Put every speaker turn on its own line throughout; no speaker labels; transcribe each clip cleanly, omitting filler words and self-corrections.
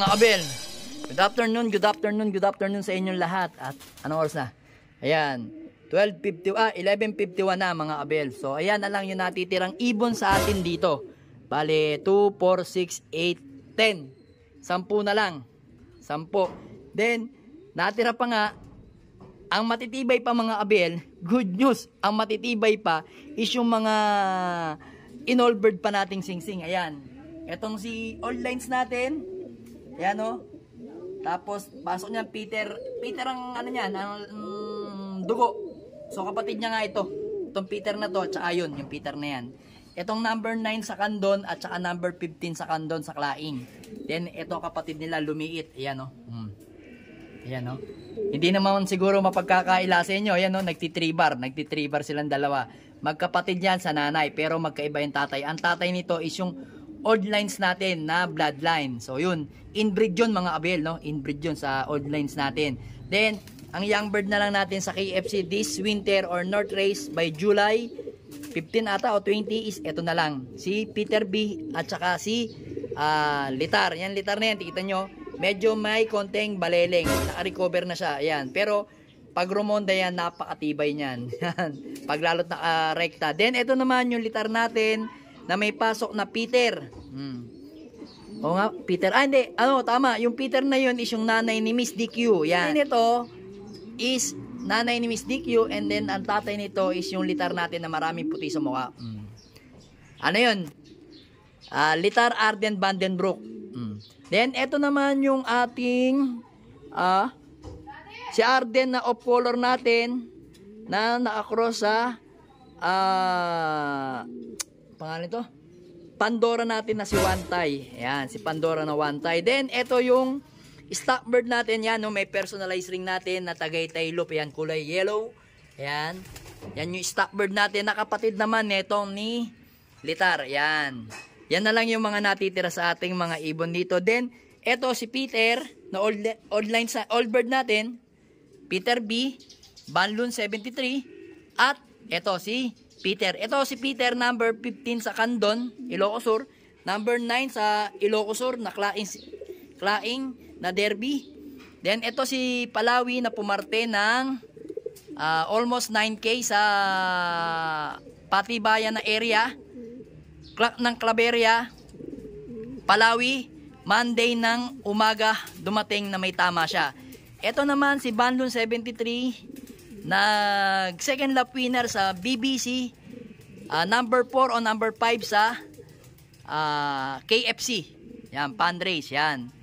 Abel. Good afternoon sa inyong lahat. At anong oras na? Ayan, 11:51 na mga Abel. So ayan na lang yung natitirang ibon sa atin dito. Bale, 2, 4, 6, 8, 10. 10 na lang. 10. Then, natira pa nga, ang matitibay pa mga Abel, good news, ang matitibay pa is yung mga in-all bird pa nating singsing. Ayan. Etong si old lines natin. Ayan o. Tapos, pasok niyan Peter ang ano niyan, ang dugo. So, kapatid niya nga ito. Itong Peter na to, tsaka yun, yung Peter na yan. Itong number 9 sa Kandon, at saka number 15 sa Kandon sa Klaing. Then, ito kapatid nila, lumiit. Ayan o. Ayan o. Hindi naman siguro mapagkakaila sa inyo. Ayan o, nagtitribar silang dalawa. Magkapatid yan sa nanay, pero magkaiba yung tatay. Ang tatay nito is yung old lines natin na bloodline. So yun, inbreed yun mga Abel, no? Inbreed yun sa old lines natin. Then, ang young bird na lang natin sa KFC this winter or North Race by July 15 ata o 20 is eto na lang. Si Peter B at saka si Litar. Yan, Litar na yan, tikita nyo. Medyo may konting baleleng. Naka-recover na siya. Ayan. Pero, pag rumonda yan, napakatibay niyan. Pag lalot na rekta. Then, ito naman yung Litar natin na may pasok na Peter. O nga, Peter. Hindi. Ano, tama. Yung Peter na yun is yung nanay ni Miss DQ. Yan. Ito is nanay ni Miss DQ. And then, ang tatay nito is yung Litar natin na maraming puti sa mukha. Ano yun? Litar Arden Vandenbroek. Then, ito naman yung ating si Arden na off color natin na nakakross sa pangalan ito? Pandora natin na si Wantay. Ayan, si Pandora na Wantay. Then, ito yung stock bird natin. Yan, no? May personalized ring natin na Tagaytay loop. Ayan, kulay yellow. Ayan. Yan yung stock bird natin. Nakapatid naman netong ni Litar. Ayan. Yan na lang yung mga natitira sa ating mga ibon dito. Then, ito si Peter na old bird natin. Peter B. Banlun 73. At ito si Peter. Ito si Peter, number 15 sa Kandon, Ilocos Sur. Number 9 sa Ilocos Sur, na Klaing na Derby. Then, ito si Palawi na pumarte ng almost 9K sa Patibayan na area ng Claveria. Palawi, Monday ng umaga dumating na may tama siya. Ito naman si Banlun 73. Nag second lap winner sa BBC, number 4 o number 5 sa KFC. Yan, pan race yan.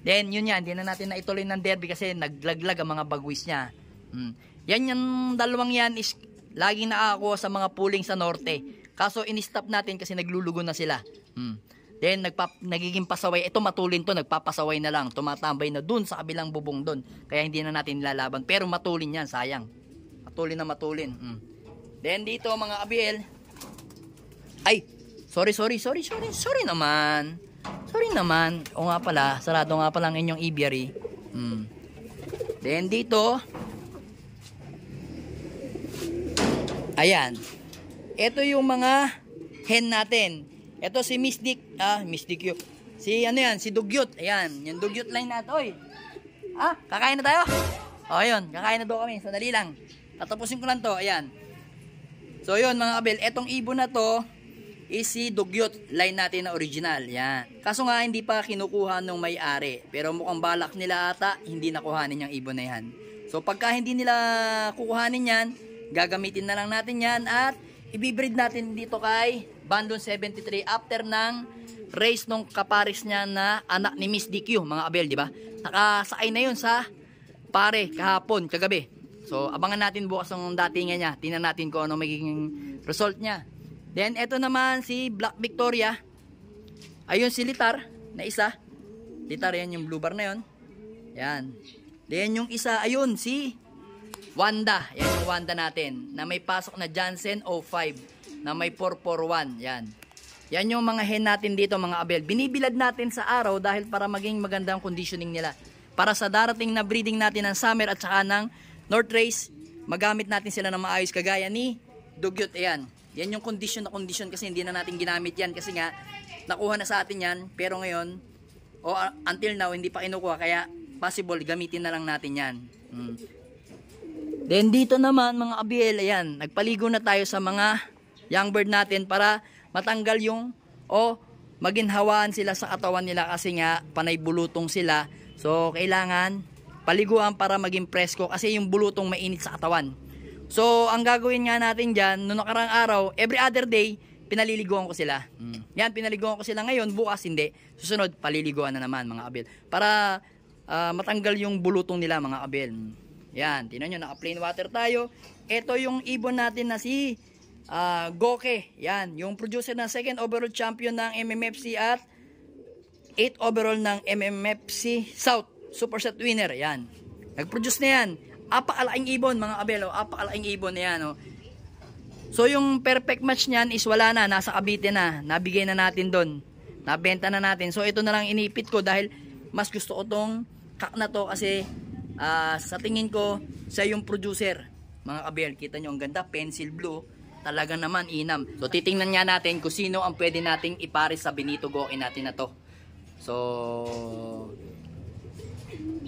Then yun yan, hindi na natin na ituloy ng derby kasi naglaglag ang mga bagwis niya. Yan yung dalawang yan is laging nakakakuha sa mga pooling sa norte. Kaso in-stop natin kasi naglulugo na sila. Then nagiging pasaway. Ito matulin to, nagpapasaway na lang. Tumatambay na dun sa kabilang bubong dun. Kaya hindi na natin nilalaban. Pero matulin yan, sayang. Matulin na matulin. Then dito mga Abiel. Ay, sorry naman. Sorry naman. O nga pala, sarado nga pala ang inyong aviary. Then dito. Ayan. Ito yung mga hen natin. Ito si Miss Dick. Miss Dick yun. Si ano yan, si Dugyot. Ayan, yung Dugyot line natin. Oy. Kakain na tayo? O, ayun, kakain na daw kami. Sandali lang. Tatapusin ko lang to. Ayan. So, yun mga Abel. Etong ibon na to is si Dugyot line natin na original. Yan. Kaso nga, hindi pa kinukuha nung may-ari. Pero mukhang balak nila ata, hindi nakuhanin yung ibon na yan. So, pagka hindi nila kukuhanin yan, gagamitin na lang natin yan at ibibreed natin dito kay Bandon 73 after ng race nung kaparis niya na anak ni Miss DQ, mga Abel, di ba? Nakasakay na yun sa pare kahapon, kagabi. So, abangan natin bukas ng datingan niya. Tingnan natin kung ano magiging result niya. Then, eto naman si Black Victoria. Ayun si Litar na isa. Litar, yan yung blue bar na yun. Yan. Then, yung isa, ayun si Wanda. Yan yung Wanda natin. Na may pasok na Jansen 05. Na may 441. Yan. Yan yung mga hen natin dito mga Abel. Binibilad natin sa araw dahil para maging magandang conditioning nila. Para sa darating na breeding natin ng summer at saka ng North Race, magamit natin sila ng maayos kagaya ni Dugyot. Ayan. Yan yung condition na condition kasi hindi na natin ginamit yan kasi nga nakuha na sa atin yan. Pero ngayon, o until now hindi pa kinukuha, kaya possible gamitin na lang natin yan. Then dito naman mga abiel, ayan, nagpaligo na tayo sa mga young bird natin para matanggal yung maginhawaan sila sa katawan nila kasi nga panay bulutong sila. So kailangan paliguan para maging presko kasi yung bulutong mainit sa katawan. So ang gagawin nga natin dyan, noong nakarang araw, every other day pinaliliguan ko sila. Yan, pinaliguan ko sila ngayon, bukas hindi. Susunod, paliliguan na naman mga abiel para matanggal yung bulutong nila mga abiel. Yan, tinan nyo, naka plain water tayo. Ito yung ibon natin na si Goke. Yan, yung producer na second overall champion ng MMFC at 8th overall ng MMFC South Superset winner. Yan, nag-produce na yan. Apakalaking ibon mga abel, apakalaking ibon na yan. So yung perfect match niyan is wala na, nasa Cavite na. Nabigay na natin doon. Nabenta na natin. So ito na lang inipit ko dahil mas gusto ko tong kak na to kasi sa tingin ko siya yung producer. Mga kabel, kita nyo ang ganda, pencil blue. Talaga naman inam. So titingnan nga natin kung sino ang pwede nating ipares sa Benito Goke natin na to. So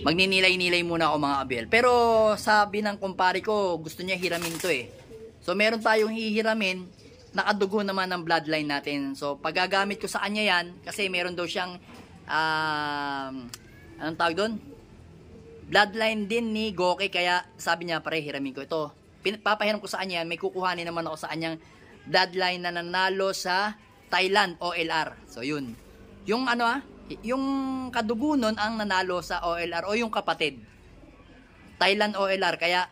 magninilay-nilay muna ako mga abel. Pero sabi ng kumpare ko, gusto niya hiramin to eh. So meron tayong hihiramin, nakadugo naman ng bloodline natin. So paggagamit ko sa kanya yan, kasi meron daw siyang anong tawag doon? Bloodline din ni Goke, kaya sabi niya pare hiramin ko ito. Papahiram ko sa kanya, may kukuhanin naman ako sa kanyang bloodline na nanalo sa Thailand OLR. So yun. Yung yung kadugo nun ang nanalo sa OLR o yung kapatid. Thailand OLR, kaya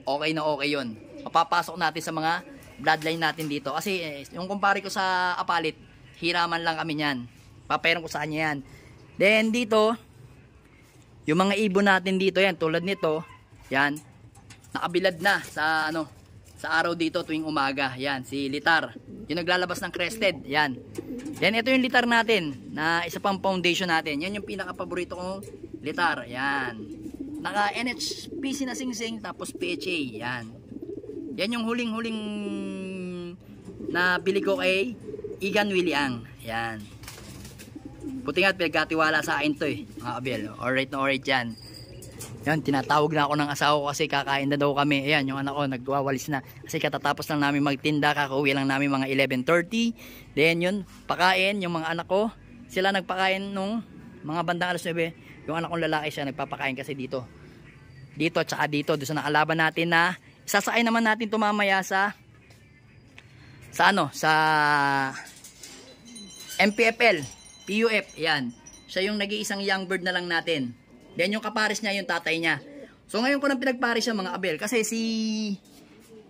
okay na okay yun. Mapapasok natin sa mga bloodline natin dito. Kasi yung kumpare ko sa Apalit, hiraman lang kami niyan. Papahiram ko sa kanya yan. Then dito, yung mga ibon natin dito yan, tulad nito, yan, nakabilad na sa sa araw dito tuwing umaga. Yan, si Litar. Yung naglalabas ng crested, yan. Then ito yung Litar natin, na isa pang foundation natin. Yan yung pinaka-paborito kong Litar, yan. Naka NHPC na singsing, tapos PHA, yan. Yan yung huling-huling na bili ko kay Igan Williang, yan. Buti nga pinagkatiwala sa akin to eh, mga abel. Alright na alright yan. Yan, tinatawag na ako ng asawa ko kasi kakain na daw kami. Ayan, yung anak ko nagwawalis na. Kasi katatapos lang namin magtinda, kakauwi lang namin mga 11:30. Then yun, pakain, yung mga anak ko. Sila nagpakain nung mga bandang alas 9. Yung anak kong lalaki siya nagpapakain kasi dito. Dito, tsaka dito. Doon sa nakalaban natin na sasakay naman natin tumamaya sa MPFL. PUF, yan. Siya yung nag-iisang young bird na lang natin. Then yung kapares niya, yung tatay niya. So ngayon ko nang pinagpares siya mga abel. Kasi si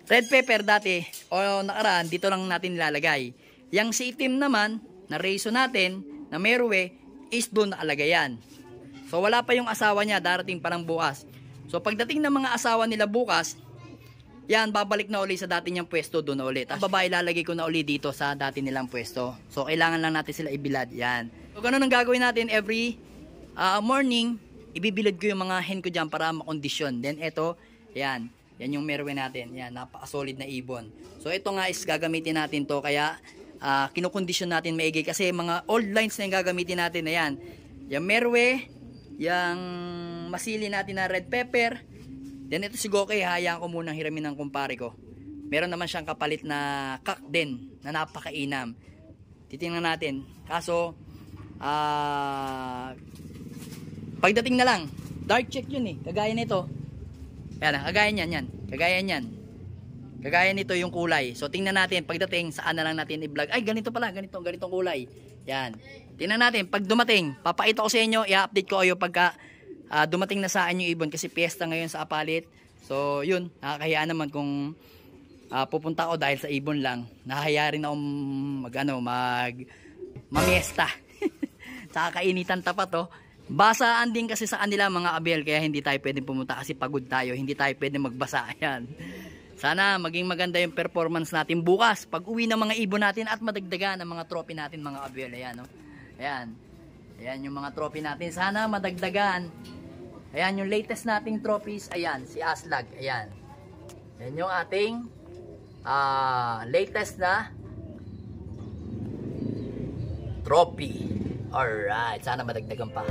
Red Pepper dati, o nakaraan, dito lang natin nilalagay. Yang si itim naman, na reso natin, na Merwe, is doon nakalagay yan. So wala pa yung asawa niya, darating parang bukas. So pagdating ng mga asawa nila bukas, yan, babalik na uli sa dati niyang pwesto, doon na ulit. Ang babae lalagay ko na uli dito sa dati nilang pwesto. So kailangan lang natin sila ibilad, yan. So ganun ang gagawin natin every morning. Ibibilad ko yung mga hen ko dyan para makondisyon. Then ito, yan. Yan yung Merwe natin. Yan, napaka-solid na ibon. So ito nga is gagamitin natin to. Kaya kinukondisyon natin maigi. Kasi mga old lines na yung gagamitin natin na yan. Yung Merwe, yung masili natin na Red Pepper. Then ito si Goke, hayaan ko munang hiramin ng kumpare ko. Meron naman siyang kapalit na kak din na napakainam. Titingnan natin. Kaso, pagdating na lang, dark check yun eh. Kagaya nito. Yan, kagaya niyan, yan. Kagaya niyan. Kagaya nito yung kulay. So tingnan natin pagdating saan na lang natin i-vlog. Ay, ganito pala, ganitong kulay. Yan. Tingnan natin pag dumating, papakita ko sa inyo, i-update ko kayo pagka dumating na sa akin yung ibon kasi piyesta ngayon sa Apalit. So yun, nakakahiya naman kung pupunta ako dahil sa ibon lang. Nakahaya rin ako mamiesta. Sa kainitan tapat oh. Basaan din kasi sa kanila mga abel, kaya hindi tayo pwedeng pumunta kasi pagod tayo, hindi tayo pwedeng magbasa. Ayan. Sana maging maganda yung performance natin bukas pag uwi ng mga ibon natin at madagdagan ng mga trophy natin mga abel. Ayan oh. Ayan. Ayan yung mga trophy natin, sana madagdagan. Ayan yung latest nating trophies. Ayan, si Aslag. Ayan. Ayan yung ating latest na trophy. Alright, sana madagdagan pa.